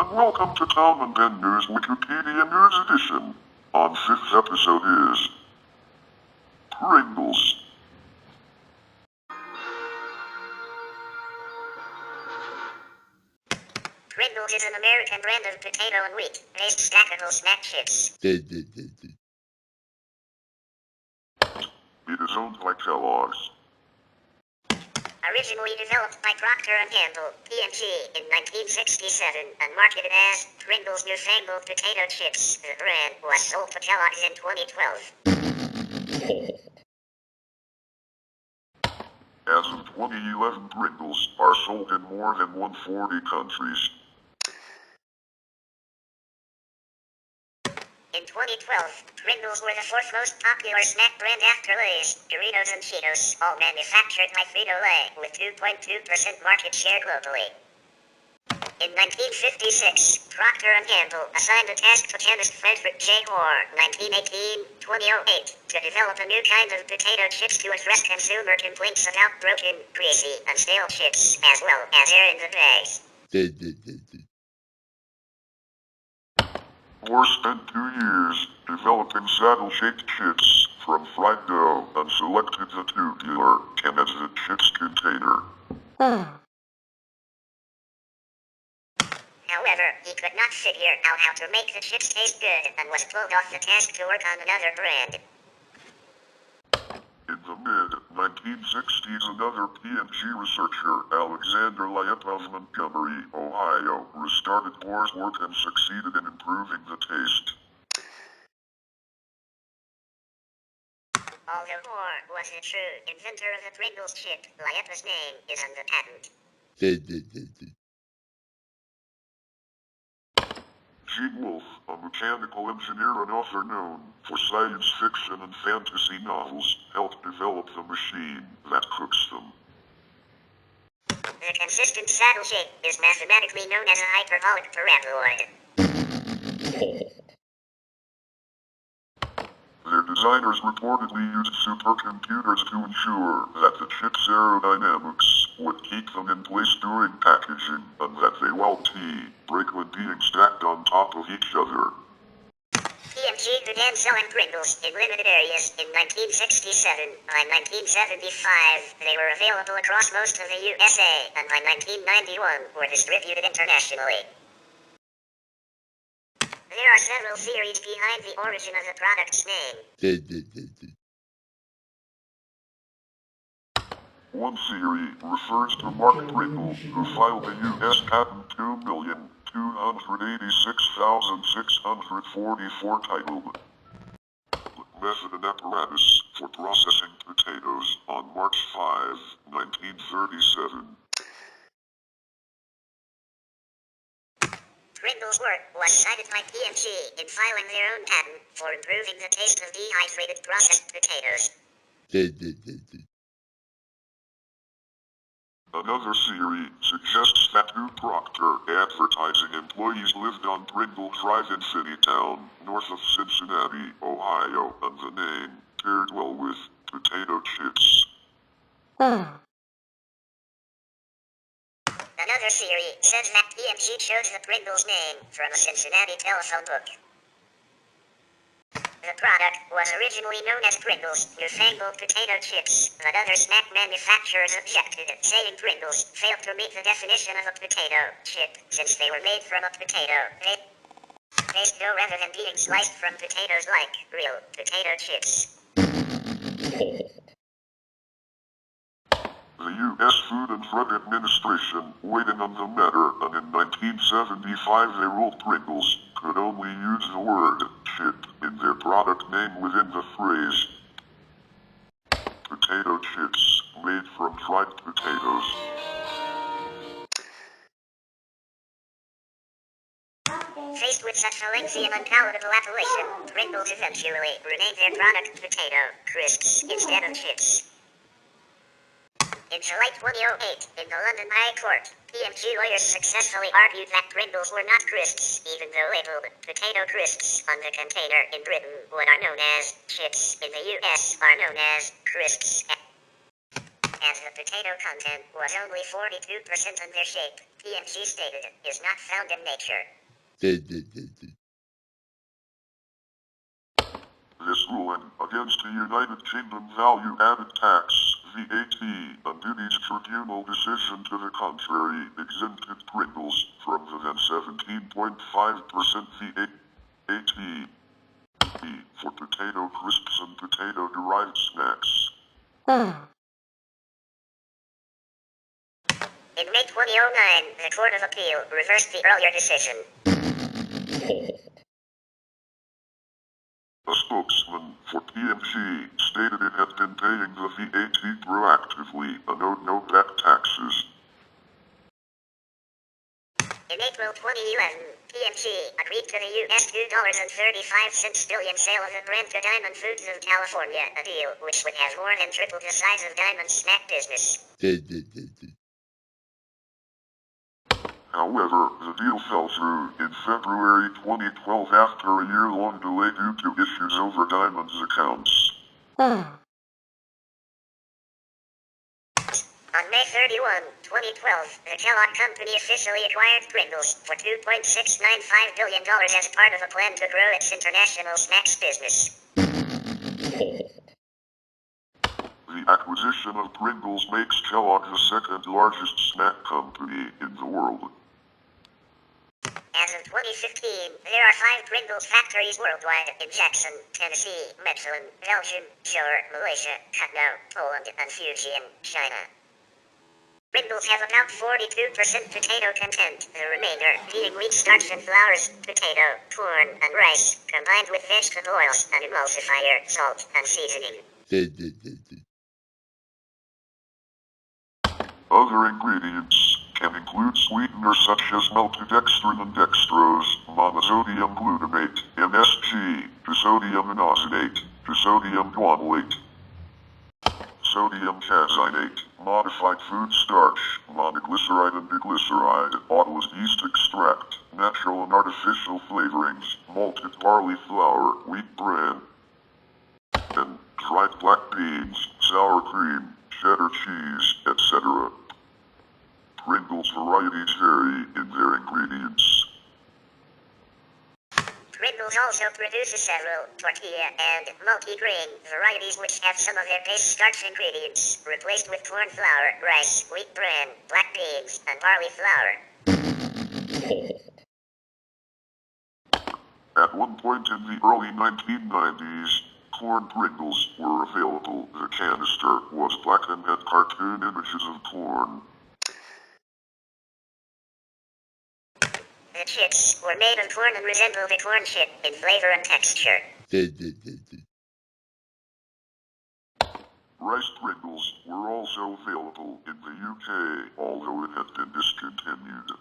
and welcome to Tom and Ben News Wikipedia News Edition. On 5th episode is Pringles. Pringles is an American brand of potato and wheat-based snackable snack chips. It is owned by Kellogg's. Originally developed by Procter & Gamble, P&G, in 1967 and marketed as Pringles Newfangled Potato Chips, the brand was sold to Kellogg's in 2012. As of 2011, Pringles are sold in more than 140 countries. In 2012, Pringles were the fourth most popular snack brand after Lay's, Doritos and Cheetos, all manufactured by Frito-Lay, with 2.2% market share globally. In 1956, Procter & Gamble assigned a task to chemist Frederick J. Hoare, 1918-2008, to develop a new kind of potato chips to address consumer complaints about broken, greasy, and stale chips, as well as air in the bags. Hoare spent 2 years developing saddle-shaped chips from fried dough and selected the tubular can as the chips container. However, he could not figure out how to make the chips taste good and was pulled off the task to work on another brand. In the mid-1960s, another P&G researcher, Alexander Lyep of Montgomery, Ohio, restarted Hoare's work and succeeded in improving the taste. Although Hoare was the true inventor of the Pringles chip, Lyep's name is on the patent. Gene Wolfe, a mechanical engineer and author known for science fiction and fantasy novels, helped develop the machine that cooks them. The consistent saddle shape is mathematically known as a hyperbolic paraboloid. Their designers reportedly used supercomputers to ensure that the chip's aerodynamics would keep them in place during packaging, and that they won't break when being stacked on top of each other. P&G began selling Pringles in limited areas in 1967. By 1975, they were available across most of the USA, and by 1991 were distributed internationally. There are several theories behind the origin of the product's name. One theory refers to Mark Pringle, who filed a U.S. patent 2,286,644 titled Method and Apparatus for Processing Potatoes on March 5, 1937. Pringles' work was cited by P&G in filing their own patent for improving the taste of dehydrated processed potatoes. Another theory suggests that two Procter advertising employees lived on Pringle Drive in Finneytown, north of Cincinnati, Ohio, and the name paired well with potato chips. Another theory says that P&G chose the Pringles name from a Cincinnati telephone book. The product was originally known as Pringles Newfangled Potato Chips, but other snack manufacturers objected, saying Pringles failed to meet the definition of a potato chip, since they were made from a potato paste dough rather than being sliced from potatoes like real potato chips. The U.S. Food and Drug Administration weighed in on the matter, and in 1975 they ruled Pringles could only use the word chip in their product name within the phrase potato chips made from fried potatoes. Faced with such a lengthy and unpalatable appellation, Pringles eventually renamed their product Potato Crisps instead of chips. In July 2008, in the London High Court, P&G lawyers successfully argued that Pringles were not crisps, even though labeled potato crisps on the container in Britain. What are known as chips in the US are known as crisps. As the potato content was only 42% in their shape, PMG stated it is not found in nature. This ruling against the United Kingdom value-added tax, VAT, and duties tribunal decision to the contrary exempted Pringles from the then 17.5% VAT for potato crisps and potato-derived snacks. In May 2009, the Court of Appeal reversed the earlier decision. A spokesman for PMG stated it had been paying the VAT proactively and owed no back taxes. In April 2011, PMG agreed to the US $2.35 billion sale of the brand to Diamond Foods of California, a deal which would have more than tripled the size of Diamond's snack business. However, the deal fell through in February 2012 after a year-long delay due to issues over Diamond's accounts. On May 31, 2012, the Kellogg Company officially acquired Pringles for $2.695 billion as part of a plan to grow its international snacks business. The acquisition of Pringles makes Kellogg the second largest snack company in the world. As of 2015, there are 5 Pringles factories worldwide in Jackson, Tennessee, Mechelen, Belgium, Shore, Malaysia, Kutno, Poland, and Fujian, China. Pringles have about 42% potato content, the remainder being wheat starch and flours, potato, corn, and rice, combined with vegetable oils, an emulsifier, salt, and seasoning. Other ingredients can include sweeteners such as maltodextrin and dextrose, monosodium glutamate, MSG, disodium inositate, disodium guanylate, sodium caseinate, modified food starch, monoglyceride and diglyceride, autolyzed yeast extract, natural and artificial flavorings, malted barley flour, wheat bran, and dried black beans, sour cream, cheddar cheese, etc. Pringles varieties vary in their ingredients. Pringles also produces several tortilla and multi-grain varieties which have some of their base starch ingredients replaced with corn flour, rice, wheat bran, black beans, and barley flour. At one point in the early 1990s, corn Pringles were available. The canister was black and had cartoon images of corn. The chips were made of corn and resembled a corn chip in flavor and texture. Rice Pringles were also available in the UK, although it had been discontinued.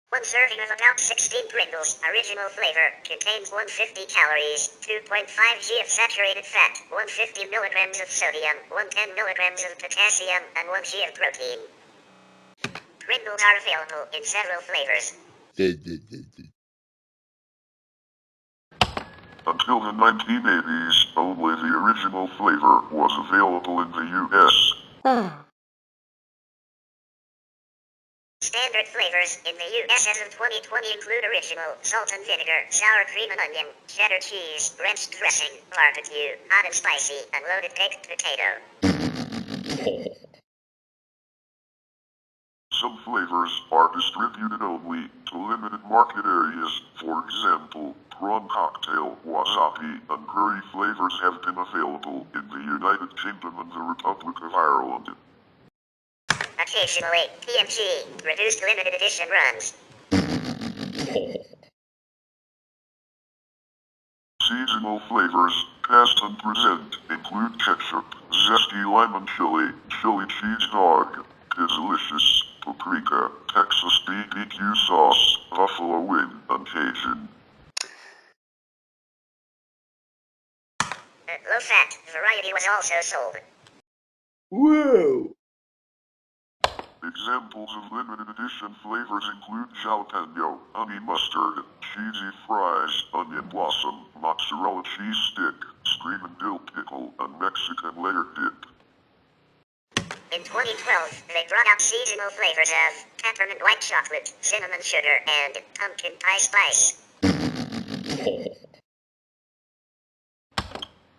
One serving of about 16 Pringles original flavor contains 150 calories, 2.5 g of saturated fat, 150 milligrams of sodium, 110 milligrams of potassium, and 1 g of protein. Pringles are available in several flavors. Until the 1980s, only the original flavor was available in the US. Standard flavors in the US as of 2020 include original, salt and vinegar, sour cream and onion, cheddar cheese, ranch dressing, barbecue, hot and spicy, and loaded baked potato. Some flavors are distributed only to limited market areas. For example, prawn cocktail, wasabi, and curry flavors have been available in the United Kingdom and the Republic of Ireland. Occasionally, PMG produced limited edition runs. Seasonal flavors, past and present, include ketchup, zesty lemon chili, chili cheese dog, delicious, paprika, Texas BBQ sauce, buffalo wing, and Cajun. Low-fat variety was also sold. Whoa! Examples of limited edition flavors include jalapeno, honey mustard, cheesy fries, onion blossom, mozzarella cheese stick, screamin' dill pickle, and Mexican layered dip. In 2012, they brought out seasonal flavors of peppermint white chocolate, cinnamon sugar, and pumpkin pie spice.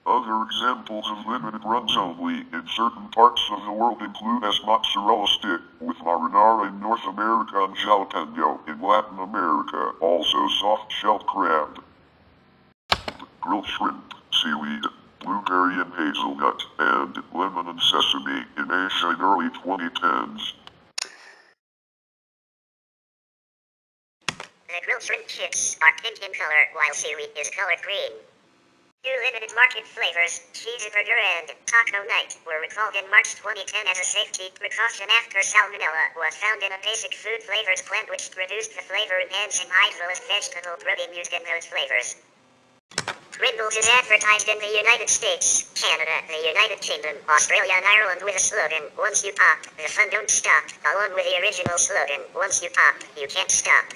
Other examples of limited runs only in certain parts of the world include as mozzarella stick with marinara in North America and jalapeno in Latin America, also soft-shelled crab, grilled shrimp, seaweed, blueberry and hazelnut, and lemon and sesame in Asia in early 2010s. The grilled shrimp chips are pink in color, while seaweed is colored green. Two limited market flavors, cheeseburger and taco night, were recalled in March 2010 as a safety precaution after salmonella was found in a basic food flavors plant which produced the flavor-enhancing hydrolysed vegetable protein used in those flavors. Pringles is advertised in the United States, Canada, the United Kingdom, Australia and Ireland with a slogan, "Once you pop, the fun don't stop," along with the original slogan, "Once you pop, you can't stop."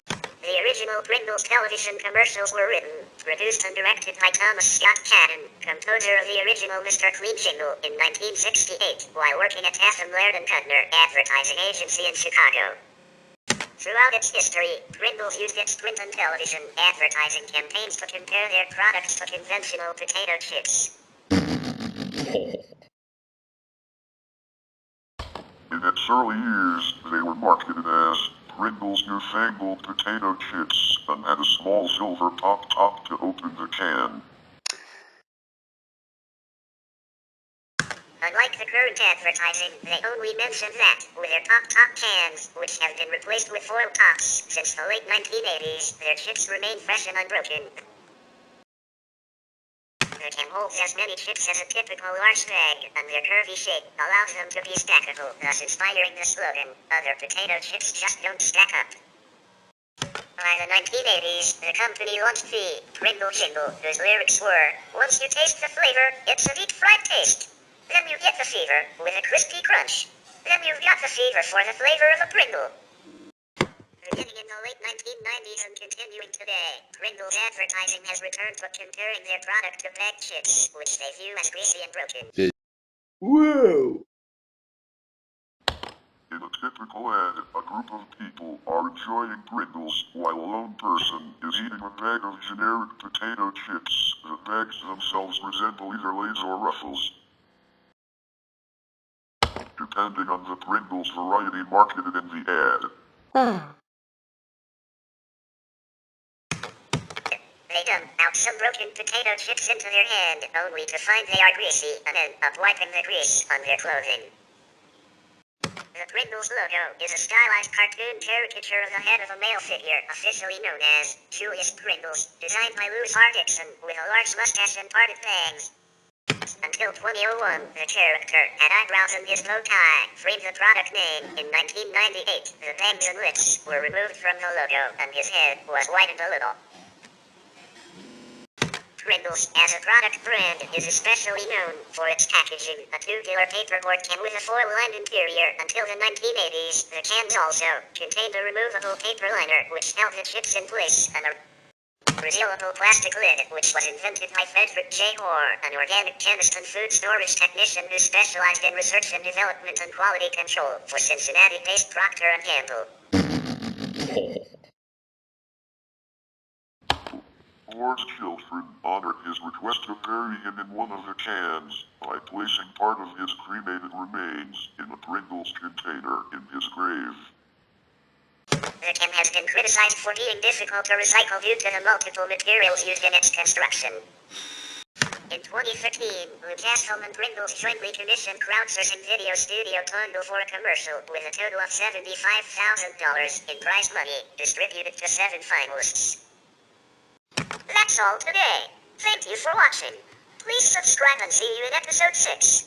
The original Pringles television commercials were written, produced and directed by Thomas Scott Cadden, composer of the original Mr. Clean jingle, in 1968, while working at Tatham Laird and Kutner Advertising Agency in Chicago. Throughout its history, Pringles used its print and television advertising campaigns to compare their products to conventional potato chips. In its early years, they were marketed as Pringles Newfangled Potato Chips and had a small silver pop top to open the can. Unlike the current advertising, they only mentioned that, with their pop-top cans, which have been replaced with foil tops since the late 1980s, their chips remain fresh and unbroken. The can holds as many chips as a typical large bag, and their curvy shape allows them to be stackable, thus inspiring the slogan, "Other potato chips just don't stack up." By the 1980s, the company launched the Pringle jingle, whose lyrics were, "Once you taste the flavor, it's a deep-fried taste. Then you get the fever, with a crispy crunch. Then you've got the fever for the flavor of a Pringle." Beginning in the late 1990s and continuing today, Pringles advertising has returned to comparing their product to bagged chips, which they view as greasy and broken. Whoa! In a typical ad, a group of people are enjoying Pringles while a lone person is eating a bag of generic potato chips. The bags themselves resemble either Lay's or Ruffles, depending on the Pringles variety marketed in the ad. They dump out some broken potato chips into their hand, only to find they are greasy, and end up wiping the grease on their clothing. The Pringles logo is a stylized cartoon caricature of the head of a male figure, officially known as Julius Pringles, designed by Louis R. Dixon, with a large mustache and parted bangs. Until 2001, the character had eyebrows and his bow tie framed the product name. In 1998, the bangs and lips were removed from the logo, and his head was whitened a little. Pringles, as a product brand, is especially known for its packaging, a tubular paperboard can with a foil-lined interior. Until the 1980s, the cans also contained a removable paper liner which held the chips in place, and a resealable plastic lid, which was invented by Frederick J. Hoare, an organic chemist and food storage technician who specialized in research and development and quality control for Cincinnati-based Procter & Gamble. Hoare's children honored his request to bury him in one of the cans by placing part of his cremated remains in a Pringles container in his grave. The can has been criticized for being difficult to recycle due to the multiple materials used in its construction. In 2015, Lucasfilm and Pringles jointly commissioned crowdsourcing video studio Tondo for a commercial with a total of $75,000 in prize money, distributed to 7 finalists. That's all today. Thank you for watching. Please subscribe and see you in episode 6.